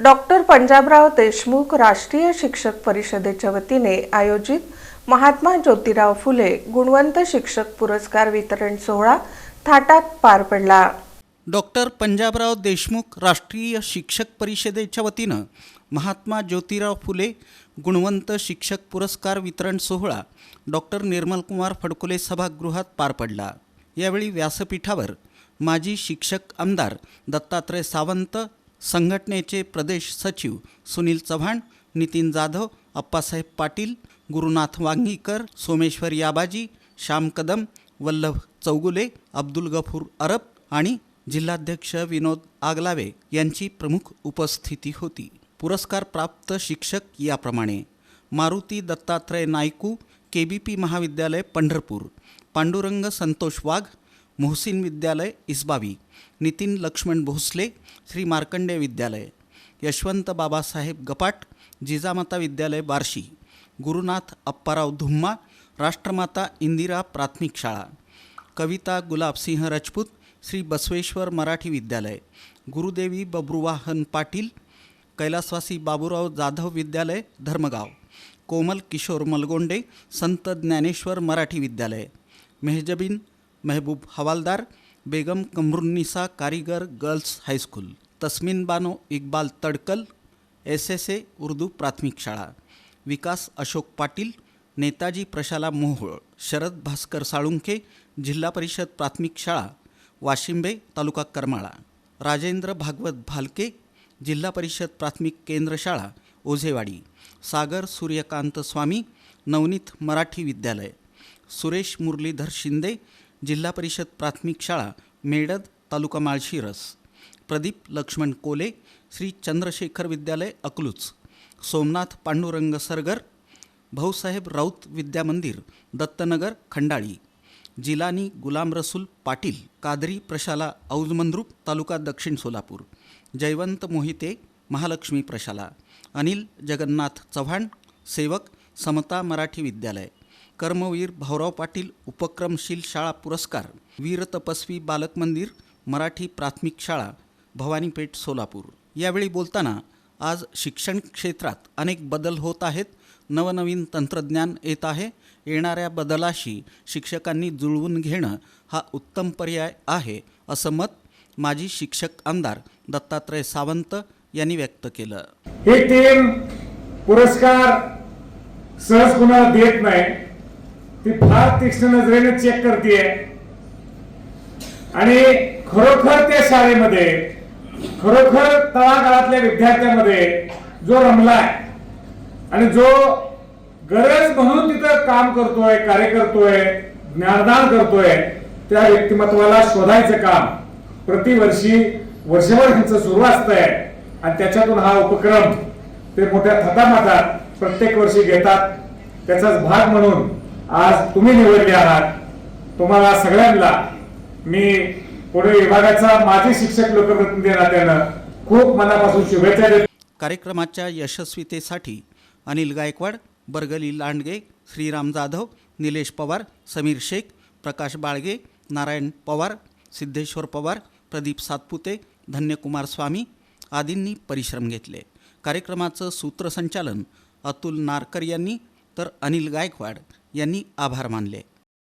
Doctor Panjabrao Deshmukh राष्ट्रीय शिक्षक परिषदेच्या वतीने आयोजित महात्मा ज्योतिराव फुले गुणवंत शिक्षक पुरस्कार वितरण सोहळा थाटात पार पडला। डॉक्टर पंजाबराव देशमुख राष्ट्रीय शिक्षक परिषदेच्या वतीनं महात्मा ज्योतिराव फुले गुणवंत शिक्षक पुरस्कार वितरण सोहळा डॉक्टर निर्मलकुमार फडकुले सभागृहात पार पडला। यावेळी व्यासपीठावर माजी शिक्षक आमदार दत्तात्रय सावंत, संघटनेचे प्रदेश सचिव सुनील चव्हाण, नितीन जाधव, अप्पासाहेब पाटील, गुरुनाथ वांगीकर, सोमेश्वर याबाजी, श्याम कदम, वल्लभ चौगुले, अब्दुल गफूर अरब आणि जिल्हाध्यक्ष विनोद आगलावे यांची प्रमुख उपस्थिती होती। पुरस्कार प्राप्त शिक्षक याप्रमाणे: मारुती दत्तात्रय नायकू, केबीपी महाविद्यालय पंढरपूर; पांडुरंग संतोष वाघ, मोहसिन विद्यालय इसबावी; नितीन लक्ष्मण भोसले, श्री मार्कंडेय विद्यालय; यशवंत बाबासाहेब गपाट, जिजामाता विद्यालय बार्शी; गुरुनाथ अप्पाराव धुम्मा, राष्ट्रमाता इंदिरा प्राथमिक शाळा; कविता गुलाबसिंह राजपूत, श्री बसवेश्वर मराठी विद्यालय; गुरुदेवी बब्रुवाहन पाटील, कैलासवासी बाबूराव जाधव विद्यालय धर्मगाव; कोमल किशोर मलगोंडे, संत ज्ञानेश्वर मराठी विद्यालय; मेहजबीन महबूब हवालदार, बेगम कमरुन्निसा कारीगर गर्ल्स हायस्कूल; तस्मिन बानो इक्बाल तडकल, SSA उर्दू प्राथमिक शाळा; विकास अशोक पाटील, नेताजी प्रशाला मोहोळ; शरद भास्कर साळुंखे, जिल्हा परिषद प्राथमिक शाळा वाशिंबे तालुका करमाळा; राजेंद्र भागवत भालके, जिल्हा परिषद प्राथमिक केंद्र शाळा ओझेवाडी; सागर सूर्यकांत स्वामी, नवनीत मराठी विद्यालय; सुरेश मुरलीधर शिंदे, जिल्हा परिषद प्राथमिक शाळा मेडद तालुका माळशिरस; प्रदीप लक्ष्मण कोले, श्री चंद्रशेखर विद्यालय अकलूज; सोमनाथ पांडुरंग सरगर, भाऊसाहेब राऊत विद्यामंदिर दत्तनगर खंडाळी; जिलानी गुलाम रसूल पाटील, कादरी प्रशाला औजमंद्रुप तालुका दक्षिण सोलापूर; जयवंत मोहिते, महालक्ष्मी प्रशाला; अनिल जगन्नाथ चव्हाण, सेवक, समता मराठी विद्यालय; कर्मवीर भाऊराव पाटील उपक्रमशील शाळा पुरस्कार, वीर तपस्वी बालक मंदिर मराठी प्राथमिक शाळा भवानीपेठ सोलापूर। यावेळी बोलताना आज शिक्षण क्षेत्रात अनेक बदल होत आहेत, नवनवीन तंत्रज्ञान येत आहे, येणाऱ्या बदलाशी शिक्षकांनी जुळवून घेणं हा उत्तम पर्याय आहे असं मत माजी शिक्षक आमदार दत्तात्रय सावंत यांनी व्यक्त केलं। ही टीम पुरस्कार सहज कुणाला देत नाही, ती फार तीक्ष्ण नजरेने चेक करते आणि खरोखर त्या शाळेमध्ये खरोखर तळागाळातल्या विद्यार्थ्यांमध्ये जो रमलाय आणि जो गरज म्हणून तिथं काम करतोय, कार्य करतोय, ज्ञानदान करतोय, त्या व्यक्तिमत्वाला शोधायचं काम प्रतिवर्षी वर्षभर ह्यांचं सुरू असतंय आणि त्याच्यातून हा उपक्रम ते मोठ्या थाटामाटात प्रत्येक वर्षी घेतात। त्याचाच भाग म्हणून आज तुम्ही निवडले आहात। तुम्हाला सगळ्यांना मी पुणे विभागाचा माजी शिक्षक लोकप्रतिनिधी नात्यानं खूप मनापासून शुभेच्छा देतो। कार्यक्रमाच्या यशस्वीतेसाठी अनिल गायकवाड, बरगली लांडगे, श्रीराम जाधव, निलेश पवार, समीर शेख, प्रकाश बाळगे, नारायण पवार, सिद्धेश्वर पवार, प्रदीप सातपुते, धन्यकुमार स्वामी आदींनी परिश्रम घेतले। कार्यक्रमाचं सूत्रसंचालन अतुल नारकर यांनी तर अनिल गायकवाड यांनी आभार मानले।